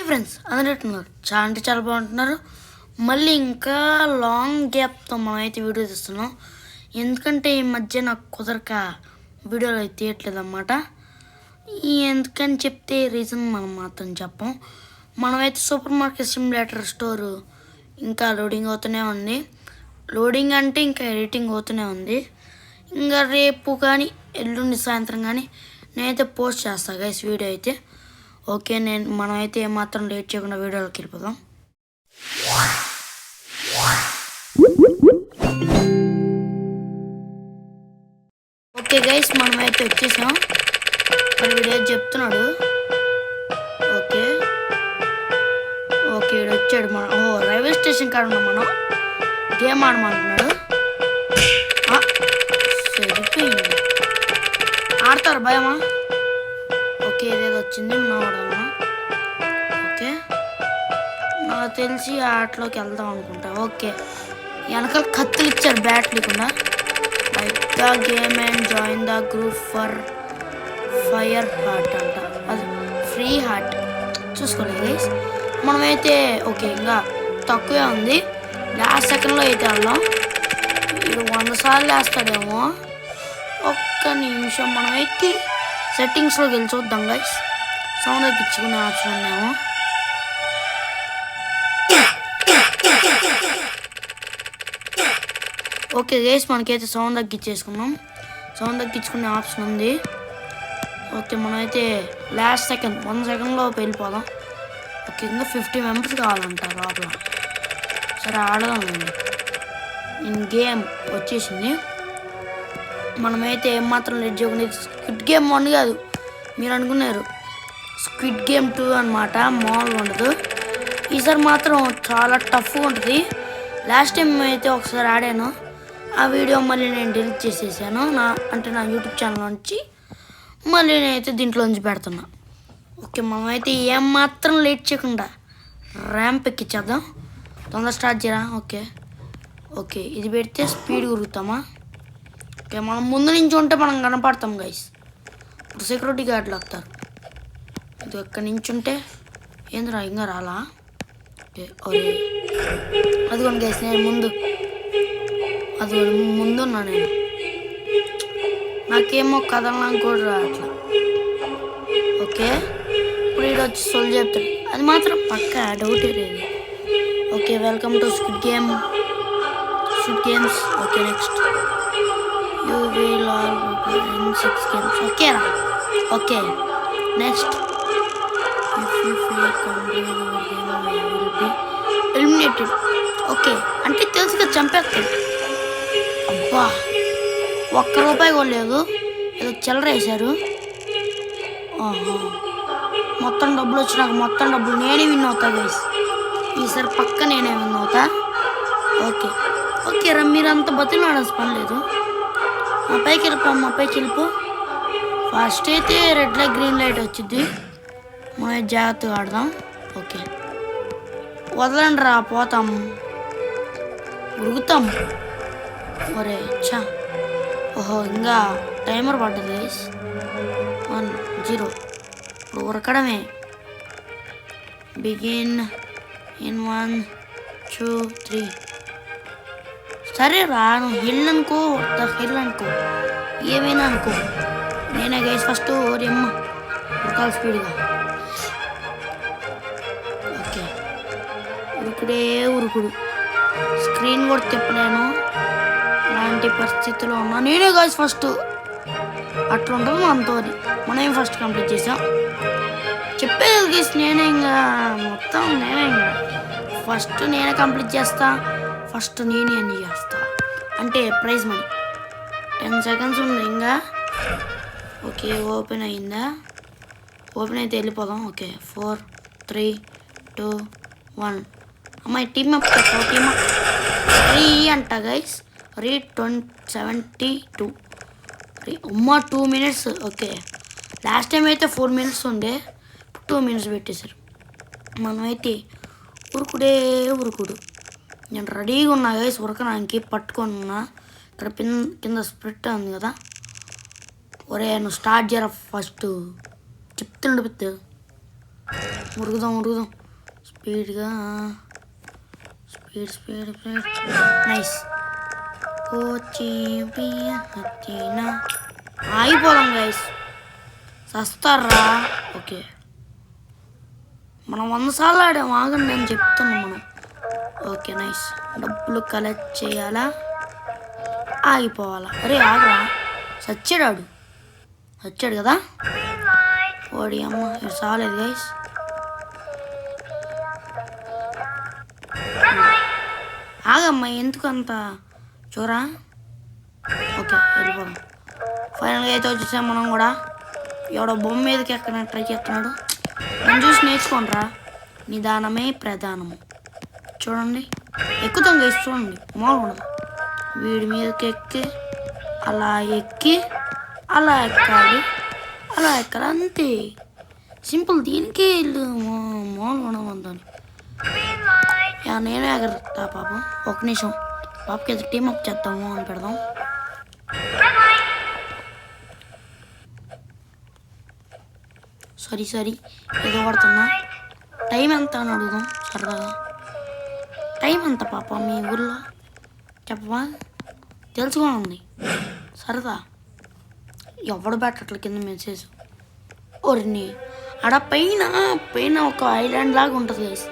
Friends అందరున్నారు చాలా అంటే చాలా బాగుంటున్నారు. మళ్ళీ ఇంకా లాంగ్ గ్యాప్తో మనమైతే వీడియో తీస్తున్నాం. ఎందుకంటే ఈ మధ్య నాకు కుదరక వీడియోలు అయితే తీయట్లేదు అన్నమాట. ఎందుకని చెప్తే రీజన్ మనం మాత్రం చెప్పం. మనమైతే సూపర్ మార్కెట్ సిమ్యులేటర్ స్టోర్ ఇంకా లోడింగ్ అవుతూనే ఉంది. లోడింగ్ అంటే ఇంకా ఎడిటింగ్ అవుతూనే ఉంది. ఇంకా రేపు కానీ ఎల్లుండి సాయంత్రం కానీ నేనైతే పోస్ట్ చేస్తాను గైస్ వీడియో అయితే. ఓకే, మనమైతే ఏమాత్రం లేట్ చేయకుండా వీడియోలోకి వెళ్ళిపోదాం. ఓకే గైస్, మనమైతే వచ్చేసాం. మరి వీడియో చెప్తున్నాడు. ఓకే ఓకే వీడు వచ్చాడు. మనం రైల్వే స్టేషన్ కాడ ఉన్నాం. మనం గేమ్ ఆడమంటున్నాడు. సరిపోయింది. ఆడతారు భయమా? ఓకే ఏదేదో వచ్చింది ఆడదామా? ఓకే నాకు తెలిసి ఆటలోకి వెళ్దాం అనుకుంటా. ఓకే వెనకాల కత్తులు ఇచ్చారు బ్యాట్ లేకుండా. Like the game and join the group for fire heart అంట. అది ఫ్రీ హార్ట్ చూసుకోలేదు గైస్. మనమైతే ఓకే ఇంకా తక్కువే ఉంది. లాస్ట్ సెకండ్లో అయితే వెళ్దాం. వీడు 100 సార్లు వేస్తాడేమో. ఒక్క నిమిషం మనమైతే సెట్టింగ్స్లోకి వెళ్ళి చూద్దాం గైస్. సౌండ్ ఎక్కించుకునే ఆప్షన్ ఉందేమో. ఓకే గైస్, మనకైతే సౌండ్ తగ్గించేసుకున్నాం. సౌండ్ తగ్గించుకునే ఆప్షన్ ఉంది. ఓకే మనమైతే లాస్ట్ సెకండ్ 1 సెకండ్లో వెళ్ళిపోదాం. ఓకే ఇంకా 50 మెంబర్స్ కావాలంట లోపల. సరే ఆడదామండి. గేమ్ వచ్చేసింది. మనమైతే ఏమాత్రం లేట్ చేయకుండా స్క్విడ్ గేమ్ 1 కాదు మీరు అనుకున్నారు, స్క్విడ్ గేమ్ 2 అనమాట. మామూలుగా ఉండదు. ఈసారి మాత్రం చాలా టఫ్గా ఉంటుంది. లాస్ట్ టైం అయితే ఒకసారి ఆడాను. ఆ వీడియో మళ్ళీ నేను డిలీట్ చేసేసాను. నా యూట్యూబ్ ఛానల్ నుంచి మళ్ళీ నేనైతే దీంట్లోంచి పెడుతున్నా. ఓకే మనమైతే ఏమాత్రం లేట్ చేయకుండా ర్యాంప్ ఎక్కించేద్దాం. తొందర స్టార్ట్ చేయరా. ఓకే ఓకే ఇది పెడితే స్పీడ్ ఉరుగుతామా? ఓకే మనం ముందు నుంచి ఉంటే మనం కనపడతాం గైస్. ఇప్పుడు సెక్యూరిటీ గార్డులు వస్తారు. ఇది ఎక్కడి నుంచి ఉంటే ఏందిరా ఇంకా రాలా? ఓకే అదిగోండి గైస్, నేను ముందున్నా. నేను నాకేమో కదలడానికి కూడా రావట్లా. ఓకే ఇప్పుడు వీడు వచ్చి సొల్లు చెప్తాడు. అది మాత్రం పక్క డౌట్ లేదు. Okay welcome to squid games. Okay next you will all in 6 games. Okay రా. Okay next if you fail complete your game you will be eliminated. Okay అంటే తెలుసు కదా చంపేస్తాడు. అబ్బా ₹1 కూడా లేదు. ఏదో చిల్లర వేశారు. మొత్తం డబ్బులు వచ్చినాక మొత్తం డబ్బులు నేనే విన్ అవుతా గైస్. ఈసారి పక్క నేనే విన్ అవుతా. ఓకే ఓకే రా, మీరంతా బతులు ఆడాల్సిన పని లేదు. మా పైకి వెళ్ళిపో. ఫస్ట్ అయితే రెడ్ లైట్ గ్రీన్ లైట్ వచ్చింది. మనం జాగ్రత్తగా ఆడదాం. ఓకే వదలండి రా, పోతాం, ఉరుగుతాం. ఒరే చా ఓహో ఇంకా టైమర్ పడ్డది గైస్. 1 0 ఇప్పుడు ఉరకడమే. Begin in 1 2 3. సరే రా, నువ్వు హిల్ అనుకో ఏమైనా అనుకో. నేనే గైస్ ఫస్ట్ ఓరేమ్మ ఉరకాలి స్పీడ్గా. ఓకే ఉరుకుడు స్క్రీన్ కూడా తిప్పలేను. అలాంటి పరిస్థితిలో ఉన్నా నేనే గైస్ ఫస్ట్. అట్లా ఉంటుంది మనతో. మనం ఫస్ట్ కంప్లీట్ చేసాం. చెప్పేది గైస్ నేనే ఇంకా ఫస్ట్ నేనే కంప్లీట్ చేస్తా. ఫస్ట్ నేనే అన్ని చేస్తా. అంటే ప్రైజ్ మనీ 10 seconds ఉంది ఇంకా. ఓకే ఓపెన్ అయిందా? ఓపెన్ అయితే వెళ్ళిపోదాం. ఓకే 4 3 2 1. అమ్మాయి టీమ్ అప్ 3 అంట గైస్. 72 అమ్మా 2 minutes. ఓకే లాస్ట్ టైం అయితే 4 minutes ఉండే, 2 minutes పెట్టేశారు. మనమైతే ఉరుకుడు. నేను రెడీగా ఉన్నా గైస్ ఉరకడానికి. పట్టుకొని ఉన్నా. ఇక్కడ కింద స్ప్రిట్ ఉంది కదా. ఒరే నువ్వు స్టార్ట్ చేయరా ఫస్ట్ చెప్తుండు పెద్ద ఉరుగుదాం స్పీడ్గా స్పీడ్ నైస్ ఆగిపోదాం గైస్ సస్తారా ఓకే మనం 100 సార్లు ఆడాం ఆగండి నేను చెప్తున్నాను మనం ఓకే నైస్ డబ్బులు కలెక్ట్ చేయాలా ఆగిపోవాలా అరే ఆగరా సచ్చాడు కదా ఓడి అమ్మ ఇది చాలేదు గైస్ ఆగమ్మా ఎందుకు అంత చూరా ఓకే వెళ్ళిపోదాం ఫైనల్గా అయితే వచ్చేసాం మనం కూడా ఎవడో బొమ్మ మీదకి ఎక్కడ ట్రై చేస్తున్నాడు నేను చూసి నేర్చుకోనరా నిదానమే ప్రధానము చూడండి ఎక్కుతాం గైస్ చూడండి మామూలు ఉండదు వీడి మీదకి ఎక్కి అలా ఎక్కాలి అంతే సింపుల్ దీనికి మామూలు ఉండదు నేనే ఎగరుతా పాపం ఒక నిమిషం పాపకి టీమ్ అప్ చేద్దాము అని పెడదాం సారీ ఏదో పడుతున్నా టైం ఎంత అని అడుగుదాం సరదాగా టైం ఎంత పాప మీ ఊర్లో చెప్పవా తెలుసుకోండి సరదా ఎవడు పెట్టట్ల కింద మెసేజ్ ఓరిని ఆడ పైన ఒక ఐలాండ్ లాగా ఉంటుంది గైస్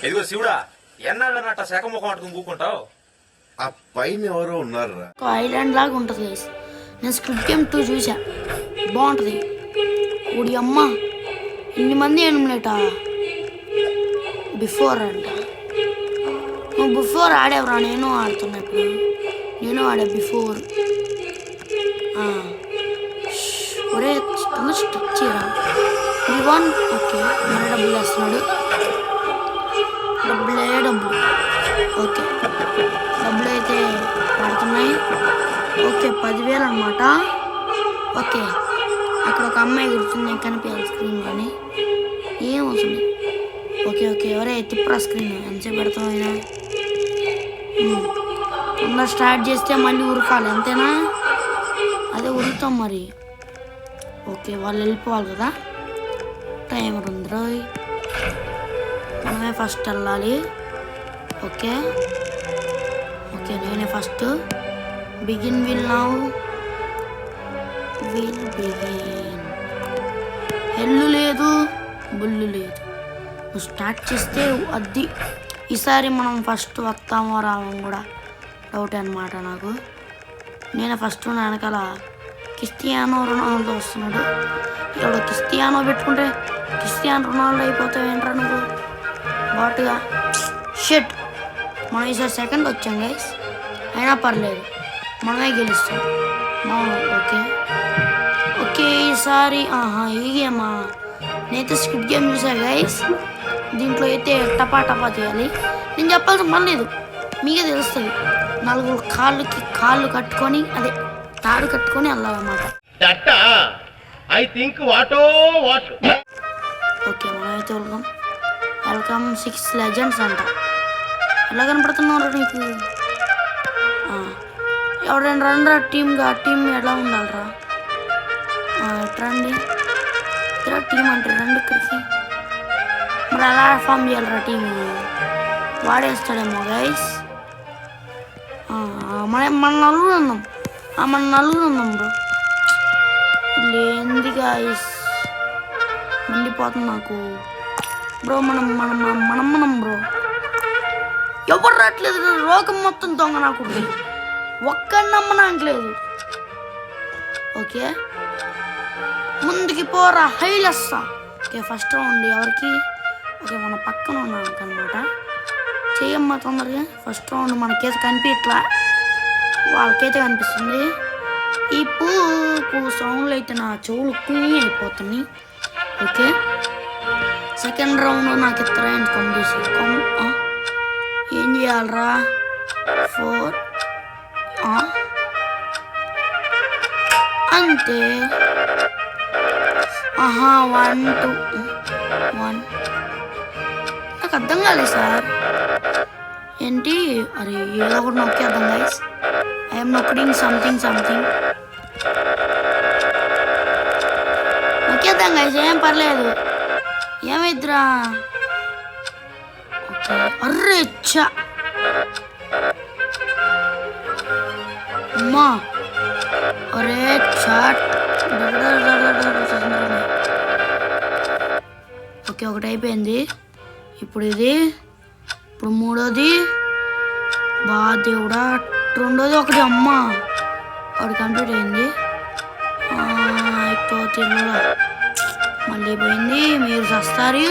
ఎదిగో శివుడా ఎన్నాళ్ళన్నట్ట శాఖముఖం అట్టుకుని కూకుంటావు ఆ పైన ఎవరో ఉన్నారు ఒక ఐలాండ్ లాగా ఉంటుంది గైస్ నేను స్క్రిప్ట్ గేమ్ 2 చూసా బాగుంటుంది ఊడి అమ్మ ఇన్ని మంది ఎనిమిలేటా బిఫోర్ అంట నువ్వు బిఫోర్ ఆడేవరా నేను ఆడుతున్నా ఇప్పుడు నేను ఆడా బిఫోర్ ఒరే స్టిక్ చేయరా ఓకే మన డబ్బులు వేస్తున్నాడు డబ్బులు ఓకే డబ్బులు అయితే పడుతున్నాయి ఓకే 10,000 అనమాట ఓకే అక్కడ ఒక అమ్మాయి గుర్తుంది కనిపించాలి స్క్రీన్ కానీ ఏం వస్తుంది ఓకే ఎవరే తిప్పరా స్క్రీన్ ఎంతసేపు పెడతాం అయినా తొందర స్టార్ట్ చేస్తే మళ్ళీ ఉరకాలి అంతేనా అదే ఉరుకుతాం మరి ఓకే వాళ్ళు వెళ్ళిపోవాలి కదా టైమర్ ఉంది రోయ్ మనమే ఫస్ట్ వెళ్ళాలి ఓకే నేనే ఫస్ట్ బిగిన్ విల్ బిగిన్ ఎల్లు లేదు బుల్లు లేదు నువ్వు స్టార్ట్ చేస్తే అది ఈసారి మనం ఫస్ట్ వస్తామో రావడం కూడా డౌట్ అనమాట నాకు నేను ఫస్ట్ నా వెనకాల క్రిస్టియానో రొనాల్డో వస్తున్నాడు ఇక్కడ క్రిస్టియానో పెట్టుకుంటే క్రిస్టియానో రొనాల్డో అయిపోతావు ఏంట్రా నువ్వు బాటుగా షెట్ మనం ఈసారి సెకండ్ వచ్చాం గైస్ అయినా పర్లేదు మనమే గెలుస్తాం ఓకే ఈసారి ఈ గేమా నేనైతే స్క్రిప్ట్ గేమ్ చూసా గైస్ దీంట్లో అయితే టపా చేయాలి నేను చెప్పాల్సిన పని లేదు మీకే తెలుస్తుంది 4 కాళ్ళు కట్టుకొని అదే తాడు కట్టుకొని వెళ్ళాలన్నమాట ఓకే మనమైతే వెల్కమ్ 6 లెజెండ్స్ అంట ఎలా కనపడుతున్నారు నీకు ఎవరైనా రండిరా టీమ్ ఎలా ఉండాలిరా రండి ఇద్దరు టీం అంటే రండి ఇక్కడికి మరి ఎలా ఫామ్ చేయాలరా టీం వాడేస్తాడేమో గైస్ మన నలుగురు ఉన్నాం బ్రో లేంది గైస్ మండిపోతుంది నాకు బ్రో మనం బ్రో ఎవరు రావట్లేదు రోగం మొత్తం దొంగ నాకు ఒక్కడిని నమ్మనాకలేదు ఓకే ముందుకి పోరా హైలెస్సా ఓకే ఫస్ట్ రౌండ్ ఎవరికి ఓకే మన పక్కన ఉన్నాక అనమాట చెయ్యమ్మ తొందరగా ఫస్ట్ రౌండ్ మనకైతే కనిపించట్లా వాళ్ళకైతే కనిపిస్తుంది ఈ పూ సౌండ్లు అయితే నా చెవులు కుయ్యి అయిపోతున్నాయి ఓకే సెకండ్ రౌండ్ నాకు ఇస్తారా తీసి ఏం చేయాలరా 4 అంతే 1 2 1 నాకు అర్థం కాలేదు సార్ ఏంటి అరే ఏదో ఒకటి నొక్కేద్దాం గైస్ ఐఎమ్ నొక్కడింగ్ సంథింగ్ గెలుద్దాం గైస్, ఏం పర్లేదు. ఏమైద్దిరా? అర్రే చ్చా అమ్మా, అరే చాట్. ఓకే, ఒకటి అయిపోయింది. ఇప్పుడు ఇది, ఇప్పుడు మూడోది. బా దేవుడా, రెండోది ఒకటి. అమ్మ, ఒకటి కంప్లీట్ అయింది. అయిపోతే మళ్ళీ పోయింది. మీరు చస్తారు,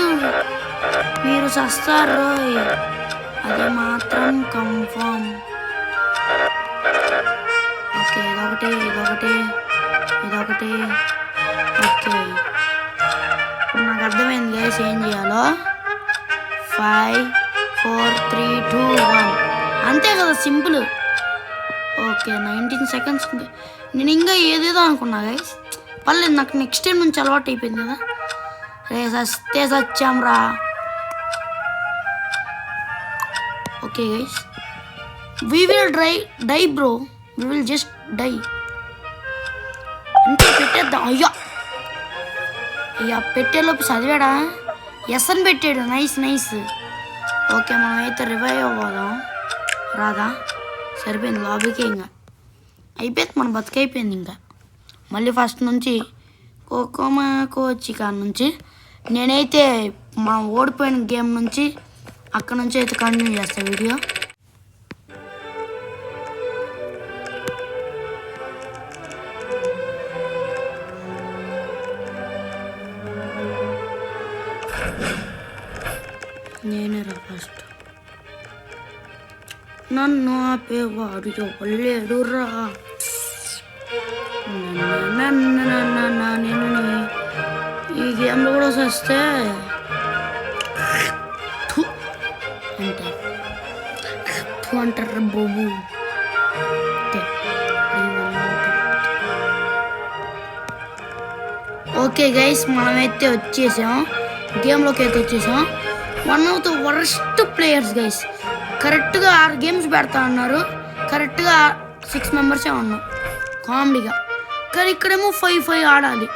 అది మాత్రం కన్ఫర్మ్. ఓకే, ఇదొకటి. ఓకే, ఇప్పుడు నాకు అర్థమైంది గైస్ ఏం చేయాలో. 5 4 3 2 1 అంతే కదా, సింపుల్. ఓకే, 19 సెకండ్స్ ఉంది. నేను ఇంకా ఏదేదో అనుకున్నా గైస్, పర్లేదు, నాకు నెక్స్ట్ టైం నుంచి అలవాటు అయిపోయింది కదా. రే సస్తే సచ్చాం రా. Okay guys, we will die bro, we will just die అంటే పెట్టేద్దాం. అయ్యా పెట్టేలోపు చదివాడా? ఎస్ అని పెట్టాడు. నైస్. ఓకే, మనం అయితే రివైవ్ అవ్వదాం. రాదా? సరిపోయింది, లాబీకే ఇంకా అయిపోయింది, మన బతుకైపోయింది. ఇంకా మళ్ళీ ఫస్ట్ నుంచి కోచి కాడ నుంచి నేనైతే మా ఓడిపోయిన గేమ్ నుంచి అక్కడ నుంచి అయితే కంటిన్యూ చేస్తాను వీడియో. నేనే రా ఫస్ట్, నన్ను ఆపేవాడు ఎవరు రా. నేను ఈ గేమ్లో కూడా వస్తే అంటారు బాబు. ఓకే గైస్, మనమైతే వచ్చేసాం, గేమ్లోకి అయితే వచ్చేసాం. One of the worst players guys. కరెక్ట్గా 6 గేమ్స్ పెడతా అన్నారు, కరెక్ట్గా 6 మెంబర్సే ఉన్నాం కామెడీగా. కానీ ఇక్కడేమో 5 ఆడాలి.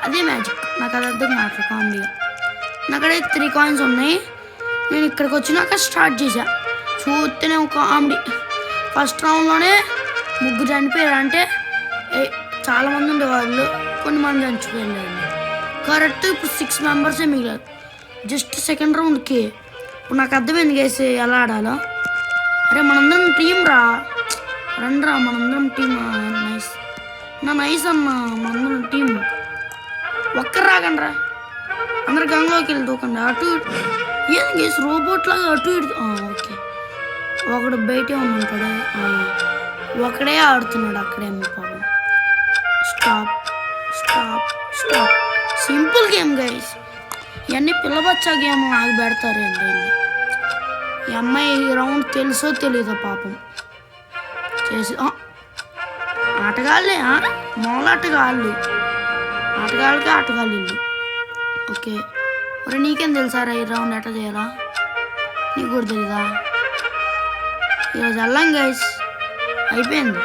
అదే మ్యాజిక్. నాకు అది అర్థం కావట్లేదు కామెడీగా. నాకైతే 3 కాయిన్స్ ఉన్నాయి. నేను ఇక్కడికి వచ్చినాక స్టార్ట్ చేశా. చూస్తేనే ఒక కామెడీ. ఫస్ట్ రౌండ్లోనే 3 చనిపోయారు. అంటే చాలామంది ఉండేవాళ్ళు, కొన్ని మంది చనిపోయారు. కరెక్ట్ ఇప్పుడు 6 మెంబర్సే మిగిలారు జస్ట్ సెకండ్ రౌండ్కి. ఇప్పుడు నాకు అర్థమైంది గైస్ ఎలా ఆడాలో. అరే మనందరం టీం రా, రండ్రా మనందరం టీం. నైస్ అన్న, మనందరం టీం. ఒక్కరు రాకండి రా, అందరు గంగలోకి వెళ్ళి దూకండి. అటు ఏం గైస్ రోబోట్ లాగా అటు ఇటు. ఓకే, ఒకడు బయటే ఉంటాడు, ఒకడే ఆడుతున్నాడు అక్కడేమో పాపం. స్టాప్. Simple game guys. ఇవన్నీ పిల్లబచ్చా గేమ్ ఆగి పెడతారు ఏంటి వీళ్ళు. ఈ అమ్మాయి ఈ రౌండ్ తెలుసో తెలీదో పాపం చేసి. ఆటగాళ్ళే, ఆటగాళ్ళకే ఆటగాళ్ళు వీళ్ళు. ఓకే, మరి నీకేం తెలుసారా ఈ రౌండ్ ఎట్లా చేయాలా? నీకు కూడా తెలీదా? ఈరోజు వెళ్ళాం గైస్, అయిపోయింది.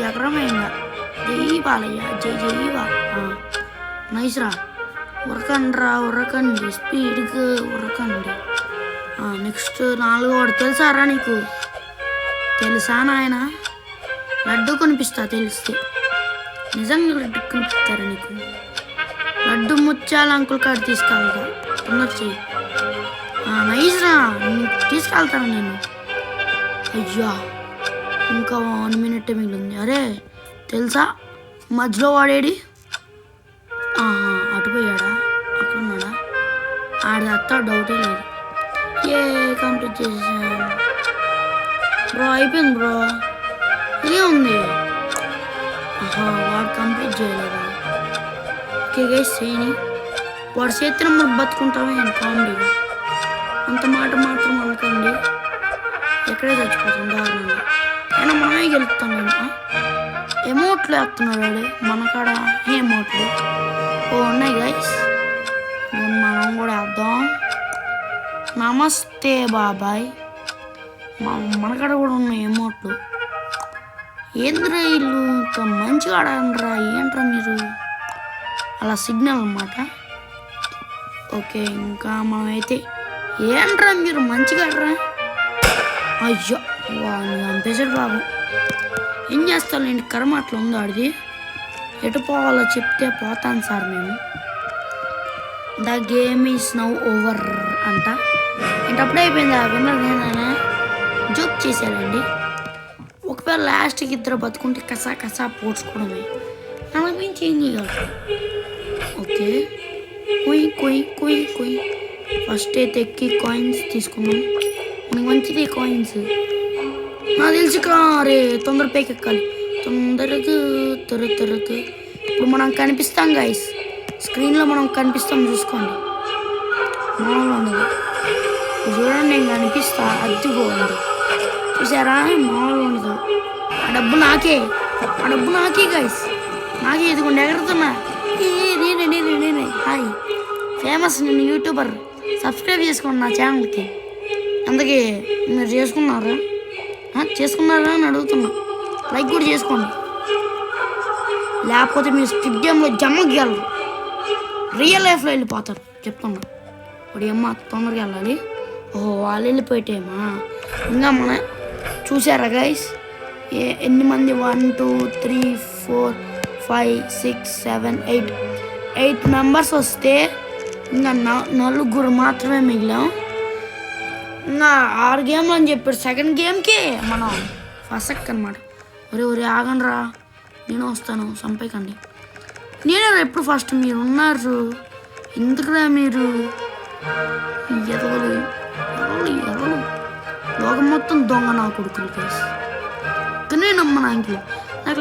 ఎకరమైందా? జై బాలయ్య, జై బా. నైస్ రా, ఉరకండి, స్పీడ్గా ఉరకండి. నెక్స్ట్ 4వ తెలుసారా నీకు? తెలుసా నాయన? లడ్డు కొనిపిస్తా తెలిస్తే. నిజంగా లడ్డు కొనిపిస్తారా నీకు? లడ్డు ముత్యాల అంకుల్ కాడ తీసుకెళ్తా, తొందర చెయ్యి. నైస్ రా, తీసుకెళ్తాను నేను. అయ్యా, ఇంకా 1 మినిట్ మిగిలింది. అరే తెలుసా మధ్యలో వాడేడి? అటుపోయాడా? అక్కడ ఉన్నాడా? ఆడతా డౌటే లేదు. కంప్లీట్ చేసేసాను బ్రో, అయిపోయింది బ్రో. ఏముంది? వాడు కంప్లీట్ చేయలేదా? ఓకే గైస్, చేయని వాడు చేతిలో మనం బతుకుంటామే నేను కామెడీగా. అంత మాట మాత్రం అనుకోండి, ఎక్కడే చచ్చిపోతాం దారుణంగా. అయినా మనమే గెలుస్తాం. ఎమోట్లు వేస్తున్నాడు వాడు మన కాడ. ఎమోట్లు ఉన్నాయి గైస్, మనం కూడా వేద్దాం. నమస్తే బాబాయ్. మన కాడ కూడా ఉన్నాయి ఎమోట్లు. ఏంద్రా వీళ్ళు ఇంత మంచిగా ఆడారా? ఏంట్రా మీరు? అలా సిగ్నల్ అన్నమాట. ఓకే ఇంకా మనమైతే ఏంట్రా మీరు మంచిగా రా. అయ్యో వాడిని చంపేశాడు బాబు. ఏం చేస్తాను నేను కర్మ అట్లా ఉందో ఆడిది. ఎటు పోవాలో చెప్తే పోతాను సార్ మేము. The game is now over అంట. ఏంటప్పుడే అయిపోయింది. ఆ విన్నర్ నేనైనా జోక్ చేశాడండి. ఒకవేళ లాస్ట్కి ఇద్దరు బతుకుంటే కసా కసా పోడ్చుకోవడమే. నాకు మించి ఏం చేయగలరు. ఓకే కుయ్ కుయ్ కుయ్ కుయ్. ఫస్ట్ అయితే ఎక్కి కాయిన్స్ తీసుకున్నాం. మనకి మంచిది కాయిన్స్. నాకు తెలిసి రే తొందర పైకి ఎక్కాలి. తొందరగా త్వరగా. ఇప్పుడు మనం కనిపిస్తాం గైస్. స్క్రీన్లో మనం కనిపిస్తాం చూసుకోండి. మామూలు ఉండదు. చూడండి నేను కనిపిస్తా. అద్దుకోండి చూసారా మామూలు ఉండదు. ఆ డబ్బు నాకే గైస్. నాకే ఇదిగోండి ఎగరుతున్నా. నేనే హాయ్ ఫేమస్ నేను యూట్యూబర్. సబ్స్క్రైబ్ చేసుకోండి నా ఛానల్కి. అందుకే మీరు చేసుకున్నారా అని అడుగుతున్నా. లైక్ కూడా చేసుకోండి. లేకపోతే మీరు స్కిప్ గేమ్లో జమ్మగలరు. రియల్ లైఫ్లో వెళ్ళిపోతారు చెప్తున్నా. ఇప్పుడు అమ్మ తొందరగా వెళ్ళాలి. ఓహో వాళ్ళు వెళ్ళిపోయేటేమా. ఇంకా మన చూసారా గైస్ ఎన్ని మంది 1 2 3 4 5 6 7 8 మెంబర్స్ వస్తే ఇంకా 4 మాత్రమే మిగిలాం. ఇంకా 6 గేమ్లు అని చెప్పాడు. సెకండ్ గేమ్కి మనం ఫస్ట్ అనమాట. ఒరే ఆగండ్రా నేను వస్తాను చంపేకండి. నేనే ఎప్పుడు ఫస్ట్ మీరు ఉన్నారు ఎందుకురా మీరు ఎదవలు లోకం మొత్తం దొంగ నా కొడుకులు కేసు. కానీ నమ్మ నాకు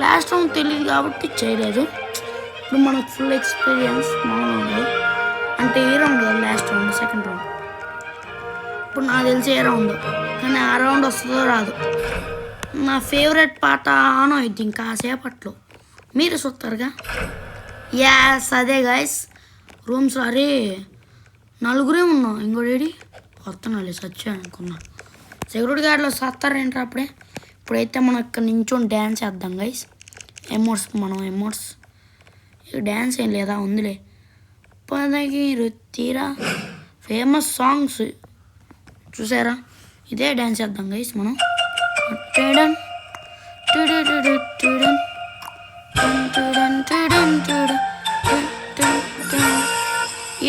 లాస్ట్ రౌండ్ తెలియదు కాబట్టి చేయలేదు. ఇప్పుడు మనకు ఫుల్ ఎక్స్పీరియన్స్ మామూలు అంటే ఏ రౌండ్ కాదు లాస్ట్ రౌండ్ సెకండ్ రౌండ్. ఇప్పుడు నాకు తెలిసి ఏ రౌండ్ కానీ ఆ రౌండ్ వస్తుందో రాదు. నా ఫేవరెట్ పాట ఆన్ అవుద్ది ఇంకా సేపట్లో మీరు చూస్తారుగా. యాస్ అదే గాయస్ రూమ్స్. అరే 4 ఉన్నాం. ఇంకోటి వస్తున్నాడు సచ్చాను అనుకున్నా. సెక్యూరిటీ గార్డులో సత్తారేంట్రా అప్పుడే. ఇప్పుడైతే మనం ఇక్కడ నించొని డ్యాన్స్ చేద్దాం గైస్. ఎమోట్స్ డ్యాన్స్ ఏం లేదా ఉందిలే. పదగి రుత్తిరా ఫేమస్ సాంగ్స్ చూసారా. ఇదే డ్యాన్స్ చేద్దాం గైస్ మనం.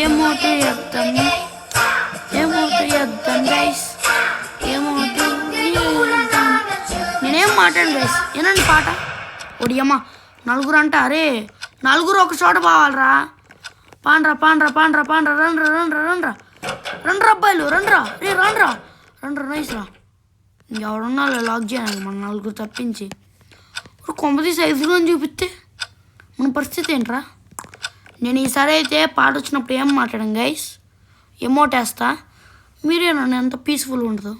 ఏమోటు చేద్దాం గైస్. నేనేం మాట్లాడు గైస్ ఏనండి పాట. ఒడియమ్మ 4 అంట. అరే 4 ఒక చోట పోవాలరా. పాండ్రా రండ్రా అబ్బాయిలు రండ్రా నైస్ రా. ఎవడున్నా లాక్ చేయాలి మన 4 తప్పించి. కొంపతీసి 5 అని చూపిస్తే మన పరిస్థితి ఏంట్రా. నేను ఈసారి అయితే పాట వచ్చినప్పుడు ఏం మాట్లాడాను గైస్. ఎమోటేస్తా మీరేనండి ఎంత పీస్ఫుల్ ఉండదు.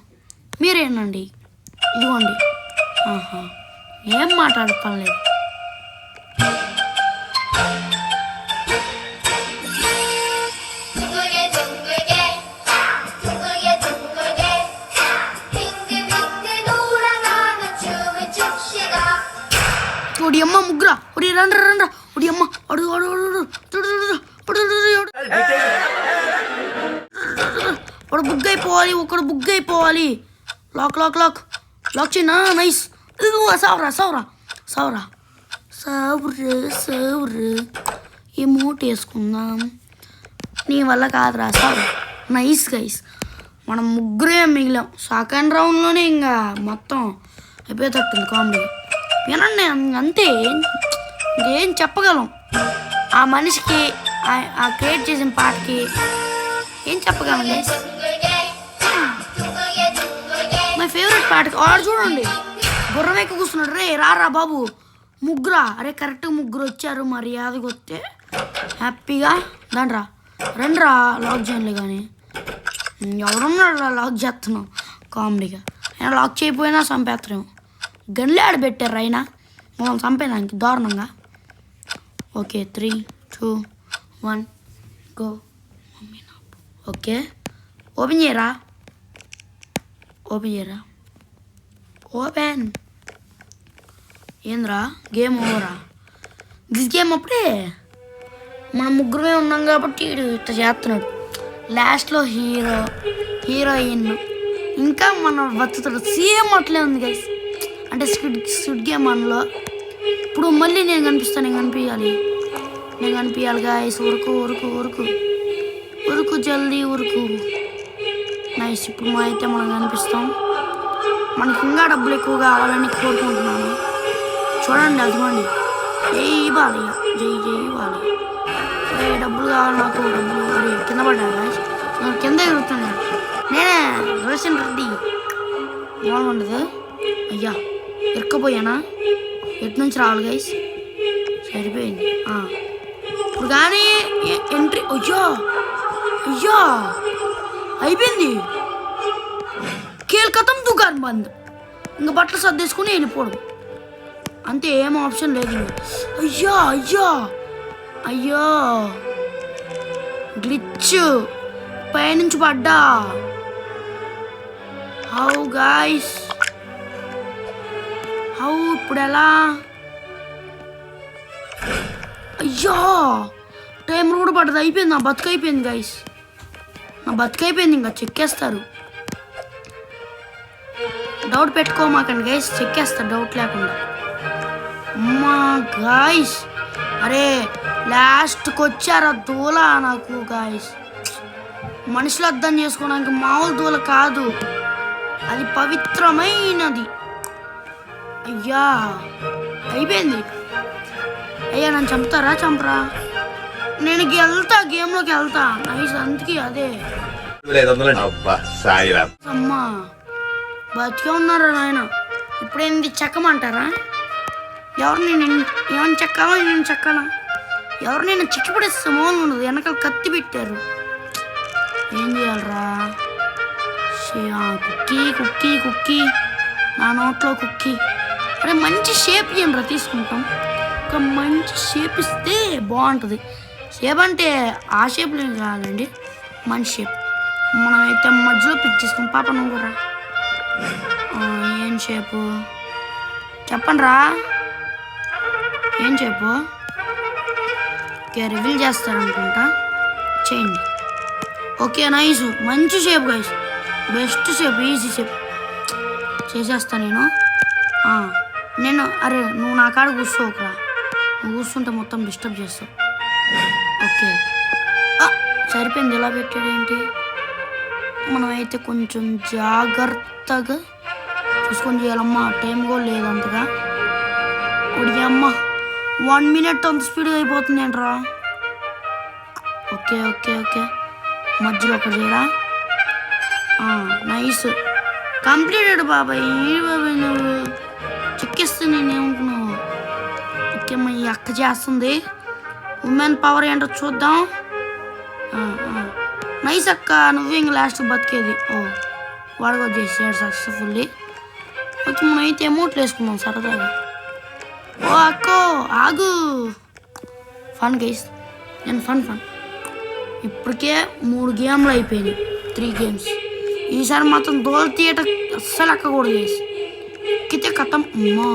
మీరేనండి ఇదిగోండి. ఏం మాట్లాడలేదు. ఒడి అమ్మ ముగ్గురా ఒడి రండ్రా ఒడి అమ్మ అడు ఒకడు బుగ్ అయిపోవాలి. లాక్ చిన్న నైస్. సౌరా ఎమోట్ వేసుకుందాం. నీ వల్ల కాదురా సౌరా. నైస్ గైస్ మనం 3 మిగిలాం. సెకండ్ రౌండ్లోనే ఇంకా మొత్తం అయిపోయేటట్టుంది కామెడీ. వినండి అంతే ఇంకేం చెప్పగలం. ఆ మనిషికి ఆ క్రియేట్ చేసిన పాటకి ఏం చెప్పగలం గైస్. మై ఫేవరెట్ పాటకి ఆడు చూడండి గుర్రం ఎక్కి కూర్చున్నాడు. రే రారా బాబు ముగ్గురా. అరే కరెక్ట్గా 3 వచ్చారు. మర్యాదగా వస్తే హ్యాపీగా దండ్రా రండ్రా లాక్ చేయండి. కానీ ఎవరున్నాడు లాక్ చేస్తున్నాం కామెడీగా. అయినా లాక్ చేయకపోయినా చంపేస్తారేమో. గన్లే ఆడబెట్టారు అయినా మనం చంపేదానికి దారుణంగా. Okay 3 2 1 go. ఓకే ఓపెన్ చేయరా ఓపెన్. ఏంద్రా గేమ్ ఓవరా. దిస్ గేమ్ అప్పుడే మనం ముగ్గురమే ఉన్నాం కాబట్టి వీడు ఇట్లా చేస్తున్నాడు. లాస్ట్లో హీరోయిన్ ఇంకా మన బతుకుతాడు. సేమ్ అట్లే ఉంది గైస్. అంటే స్క్విడ్ గేమ్ మనలో ఇప్పుడు మళ్ళీ నేను కనిపిస్తాను. నేను కనిపించాలి గాయస్. ఉరుకు జల్దీ ఉరుకు. నైస్. ఇప్పుడు అయితే మనం కనిపిస్తాం. మనకి ఇంకా డబ్బులు ఎక్కువ కావాలని కోరుకుంటున్నాను. చూడండి అదిగోండి. జై బాలయ్య, జై బాలయ్య. డబ్బులు కావాలి నాకు. డబ్బులు అరే కింద పడ్డాను గాయస్. నేను కింద ఎగురుతున్నాను. నేనే రోషన్ రెడ్డి. బాగుండదు. అయ్యా ఎక్కపోయానా? ఎటు నుంచి రావాలి గైస్? సరిపోయింది. ఇప్పుడు కానీ ఎంట్రీ. అయ్యా అయిపోయింది. కేల్కతం దుకాన్ బంద్. ఇంకా బట్టలు సర్దేసుకుని వెళ్ళిపోవడం అంతే. ఏం ఆప్షన్ లేదు ఇంకా. అయ్యో గ్లిచ్ పైనుంచి పడ్డా. హౌ గాయస్, హౌ ఇప్పుడు ఎలా? అయ్యో టైమర్ కూడా పడ్డది. అయిపోయింది. నా బతుకు అయిపోయింది గైస్. ఇంకా చెక్కేస్తారు. డౌట్ పెట్టుకోమాకండి గైస్. చెక్కేస్తారు డౌట్ లేకుండా. అమ్మా గాయస్, అరే లాస్ట్కి వచ్చారా దూల నాకు గాయస్. మనుషులు అర్థం చేసుకోవడానికి మామూలు దూల కాదు, అది పవిత్రమైనది. అయ్యా అయిపోయింది. అయ్యా నన్ను చంపరా? నేను గేమ్లోకి వెళ్తా. నైస్. అందుకే అదే అమ్మా బతికే ఉన్నారా నాయన. ఇప్పుడేంది చెక్కమంటారా? ఏమని చెక్కాలా? నేను చెక్కాలా? ఎవరు నేను చిక్కి పడేస్తే మోహన్ ఉండదు. వెనకాల కత్తి పెట్టారు. ఏం చేయాలరా? కుక్కీ నా నోట్లో కుక్కీ. అరే మంచి షేప్ ఇయ్యండిరా, తీసుకుంటాం. ఒక మంచి షేప్ ఇస్తే బాగుంటుంది. షేప్ అంటే ఆ షేప్లో కాదండి, మంచి షేప్. మనమైతే మధ్యలో పిక్ చేసుకుంటాం. పాప నువ్వు కూడా ఏం షేపు చెప్పండి రా. ఏం షేపు? ఓకే రివీల్ చేస్తారనుకుంటా, చేయండి. Okay nice. మంచి shape guys, best shape, easy shape చేసేస్తా నేను. అరే నువ్వు నా కాడ కూర్చోకరా. నువ్వు కూర్చుంటే మొత్తం డిస్టర్బ్ చేస్తావు. ఓకే సరిపోయింది. ఎలా పెట్టాడు ఏంటి? మనమైతే కొంచెం జాగ్రత్తగా చూసుకొని చేయాలమ్మా. టైం కూడా లేదంతగా. అమ్మ 1 minute అంత స్పీడ్గా అయిపోతుంది ఏంట్రా? ఓకే మధ్యలో ఒక చేయరా. నైస్ కంప్లీటెడ్ బాబాయ్. నువ్వు చెక్కిస్తే నేనేమనుకున్నావు? ఓకే మా ఈ అక్క చేస్తుంది. ఉమెన్ పవర్ ఏంటో చూద్దాం. నైస్ అక్క, నువ్వు ఇంక లాస్ట్ బతికేది. వాడుకో చేసాడు సక్సెస్ఫుల్లీ. ఓకే మనం అయితే అమౌంట్లు వేసుకున్నాం సరదాగా. అక్కో ఆగు. ఫన్ గైస్, నేను ఫన్ ఇప్పటికే 3 గేమ్లు అయిపోయినాయి, 3 games. ఈసారి మాత్రం దోల్ థియేటర్ అస్సలు ఎక్కకూడదు గైస్. ఎక్కితే కథం. అమ్మా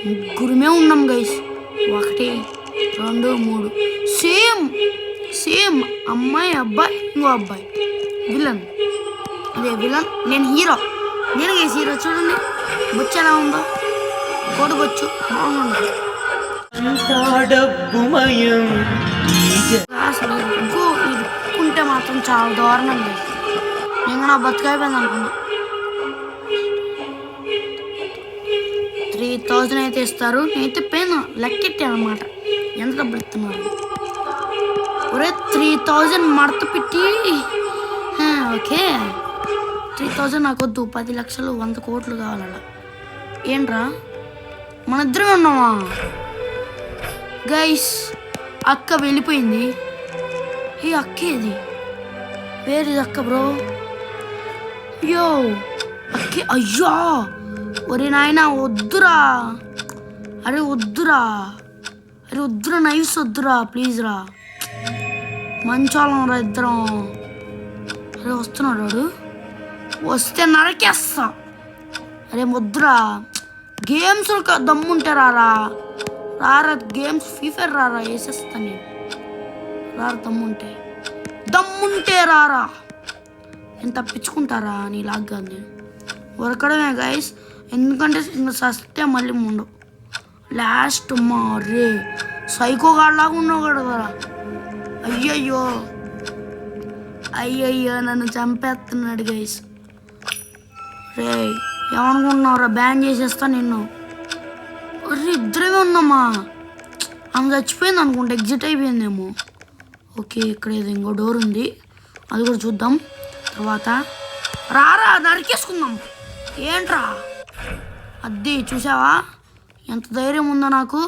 ముగ్గురమే ఉన్నాం గైస్. 1 2 3 సేమ్ అమ్మాయి అబ్బాయి ఇంకో అబ్బాయి. విలన్ నేను హీరో. నేను గైస్ హీరో. చూడండి బొచ్చు ఎలా ఉందో, కోడి బొచ్చు బాగుంది. అసలు ఇరుక్కుంటే మాత్రం చాలా దారుణం గైస్. నేను నా బతుకైపోయింది అనుకున్నా. 3000 అయితే ఇస్తారు. నేనైతే పెయిన్ లెక్కెట్టాను అనమాట, ఎంత డబ్బులు ఇస్తున్నారు. ఒరే 3000 మడత పెట్టి. ఓకే 3000 నాకు వద్దు, 10 లక్షలు 100 కోట్లు కావాల. ఏంట్రా మన ఇద్దరమే ఉన్నావా గైస్? అక్క వెళ్ళిపోయింది. ఏ అక్కేది? వేరేది అక్క బ్రో. అయ్యో అక్కే. అయ్యో ఒరే నాయన వద్దురా. అరే వద్దురా నైస్ వద్దురా ప్లీజ్ రా. మంచోళం రా ఇద్దరం. అరే వస్తున్నాడు వాడు, వస్తే నరకేస్తా. అరే వద్దురా. గేమ్స్ దమ్ముంటే రారా. గేమ్స్ ఫ్రీ ఫైర్ రారా, వేసేస్తా నేను. రారా దమ్ముంటే రారా. నేను తప్పించుకుంటారా నీ లాగ్గా నేను ఉరకడమే గైస్, ఎందుకంటే ఇంకా సస్తే మళ్ళీ ముందు లాస్ట్ రే సైకో గాడ్లాగా ఉన్నావు కదా. అయ్యయ్యో నన్ను చంపేస్తున్నాడు గైస్. రే ఏమనుకుంటున్నావురా, బ్యాన్ చేసేస్తా నిన్ను. అరే ఇద్దరేమే ఉన్నామా, ఆమె చచ్చిపోయింది అనుకుంటా, ఎగ్జిట్ అయిపోయిందేమో. ఓకే ఇక్కడ ఏదో ఇంకో డోర్ ఉంది, అది కూడా చూద్దాం తర్వాత. రారా నరికేసుకుందాం. ఏంట్రా అది చూసావా, ఎంత ధైర్యం ఉందో నాకు.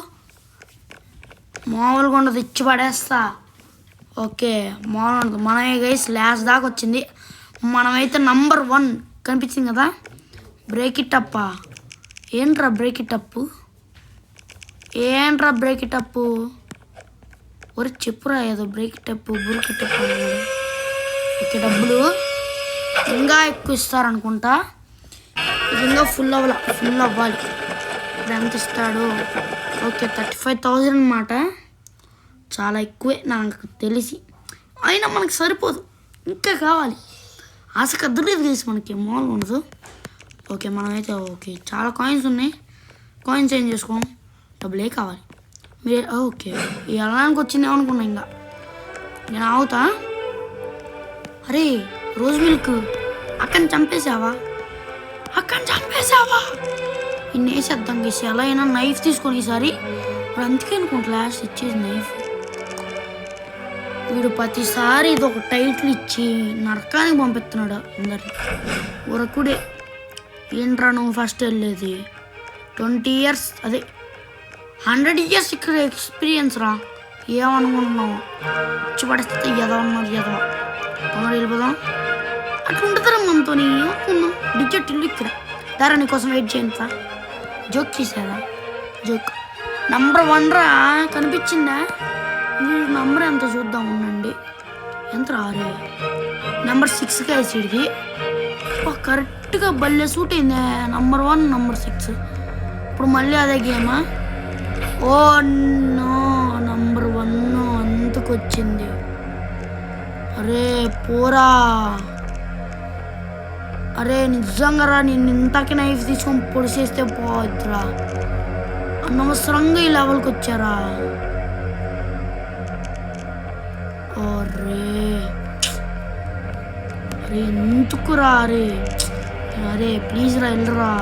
మామూలుగా ఉండదు, ఇచ్చి పడేస్తా. ఓకే మామూలు ఉండదు. మనమే గైస్ లాస్ట్ దాకా వచ్చింది. మనమైతే నంబర్ 1 కనిపించింది కదా. బ్రేక్ ఇట్ అప్పా. ఏంట్రా బ్రేక్ ఇట్ అప్పు ఒరే చెప్పురా ఏదో బ్రేక్ ఇట్ అప్పు బ్రేక్ ఇట్ అప్పు. ఓకే డబ్బులు ఇంకా ఎక్కువ ఇస్తారనుకుంటా. ఇది ఇంకా ఫుల్ అవ్వాలి. ఇప్పుడు ఎంత ఇస్తాడు? ఓకే 35,000 అన్నమాట. చాలా ఎక్కువే నాకు తెలిసి, అయినా మనకు సరిపోదు, ఇంకా కావాలి. ఆశ కద్దలేదు తెలిసి మనకి మామూలుగా ఉండదు. ఓకే మనమైతే ఓకే చాలా కాయిన్స్ ఉన్నాయి, కాయిన్స్ ఏం చేసుకోం, డబ్బులే కావాలి. మీరు ఓకే ఈ వెళ్ళడానికి వచ్చింది ఏమనుకున్నా. ఇంకా నేను ఆగుతా. అరే రోజ్ మిల్క్ అక్కని చంపేసావా? ఇన్ని వేసేద్దాం గేసి. ఎలా అయినా నైఫ్ తీసుకొని ఈసారి ఇప్పుడు అందుకే అనుకుంటా లాస్ట్ ఇచ్చేది నైఫ్. వీడు ప్రతిసారి ఇది ఒక టైటిల్ ఇచ్చి నరకానికి పంపిస్తున్నాడు అందరిని. ఉరకుడే ఏంట్రా నువ్వు ఫస్ట్ వెళ్ళేది 20 years అదే 100 years ఇక్కడ ఎక్స్పీరియన్స్ రా. ఏమనుకుంటున్నావు, వచ్చి పడిస్తే ఎదవన్నది ఎదవ. తొందర వెళ్ళిపోదాం. అట్లా ఉంటుందా మనతో ఏమనుకున్నాం. డిజెట్ ఇల్లు ఇక్కడ దారా నీకోసం వెయిట్ చేయండి రా. జోక్ చేసారా? జోక్ నంబర్ 1 రా. కనిపించిందా? మీరు నంబర్ ఎంత చూద్దాం ఉండండి. ఎంత రారే నెంబర్ 6 వేసేది. కరెక్ట్గా భలే సూట్ అయిందే. Number 1 number 6. ఇప్పుడు మళ్ళీ అదే గేమా? ఓ నో నంబర్ 1 అంతకు వచ్చింది. అరే పోరా. అరే నిజంగా రా, నేను ఇంతకి నైఫ్ తీసుకొని పొడిసేస్తే పోద్దురా. అనవసరంగా ఈ లెవెల్కి వచ్చారా. అరే ఎందుకురా. అరే ప్లీజ్ రా వెళ్ళరా.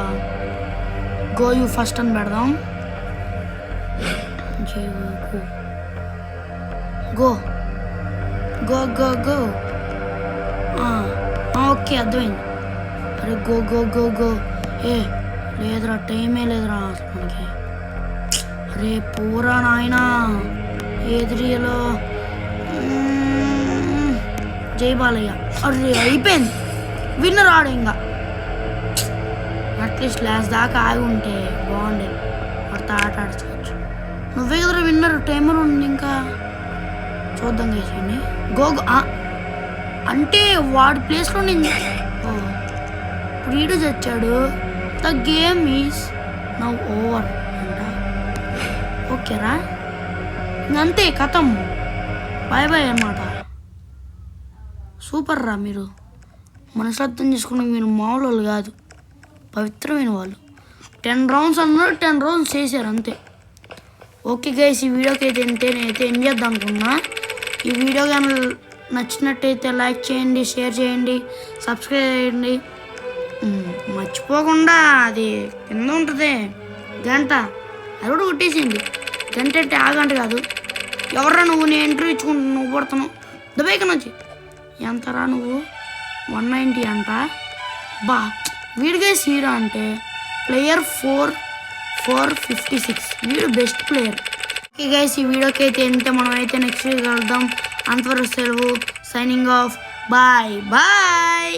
గో యూ ఫస్ట్ అని పెడదాం. Go go go go. Okay అర్థమైంది. అరే గో గో గో గో. లేదురా టైమే లేదురా మనకి. అరే పోరా నాయనా. ఎదురియలో జై బాలయ్య. అరే అయిపోయింది, విన్నర్ ఆడు. ఇంకా అట్లీస్ట్ లాస్ట్ దాకా ఆగి ఉంటే బాగుండేది, వాడితో ఆట ఆడుకోవచ్చు. నువ్వే కదా విన్నర్, టైమర్ ఉంది ఇంకా చూద్దాం చేసి. గో అంటే వాడి ప్లేస్లో నేను ఇప్పుడు వీడు చచ్చాడు. The game is now over అంట. ఓకేరా ఇంకంతే కథం, బాయ్ బాయ్ అన్నమాట. సూపర్ రా. మీరు మనసు అర్థం చేసుకున్న మీరు మామూలు వాళ్ళు కాదు, పవిత్రమైన వాళ్ళు. 10 rounds అన్నారు, 10 rounds చేశారు అంతే. ఓకే గైస్, ఈ వీడియోకి అయితే నేనైతే ఎంజాయ్ చేద్దాం అనుకున్నా. ఈ వీడియో కానీ నచ్చినట్టయితే లైక్ చేయండి, షేర్ చేయండి, సబ్స్క్రైబ్ చేయండి. మర్చిపోకుండా అది కింద ఉంటుంది గంట, అది కూడా కొట్టేసింది. గంట అంటే ఆ గంట కాదు. ఎవర్రా నువ్వు, నేను ఇంటర్వ్యూ ఇచ్చుకుంటున్నావు, నువ్వు పడుతున్నావు దుబాయ్ నుంచి. ఎంతరా నువ్వు? 190 అంట. బా వీడిగా హీరో అంటే ప్లేయర్ 456. వీడు బెస్ట్ ప్లేయర్. ఓకే గైస్, ఈ వీడియోకి అయితే ఎంత. మనం అయితే నెక్స్ట్ వీక్ కలుద్దాం. అంతవరకు సెలవు. Signing off. Bye bye.